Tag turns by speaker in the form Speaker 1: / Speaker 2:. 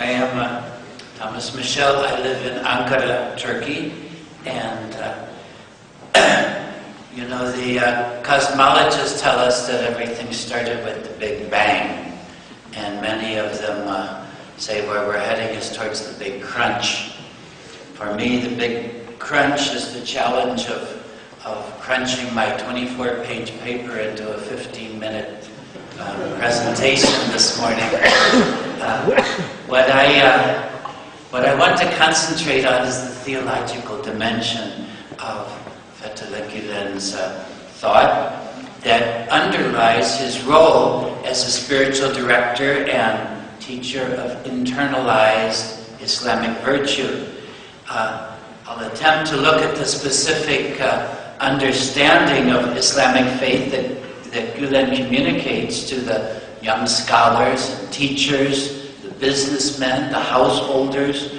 Speaker 1: I am Thomas Michel. I live in Ankara, Turkey, and you know, the cosmologists tell us that everything started with the Big Bang, and many of them say where we're heading is towards the Big Crunch. For me, the Big Crunch is the challenge of crunching my 24-page paper into a 15-minute presentation this morning. What I want to concentrate on is the theological dimension of Fethullah Gulen's thought that underlies his role as a spiritual director and teacher of internalized Islamic virtue. I'll attempt to look at the specific understanding of Islamic faith that Gulen communicates to the young scholars and teachers, the businessmen, the householders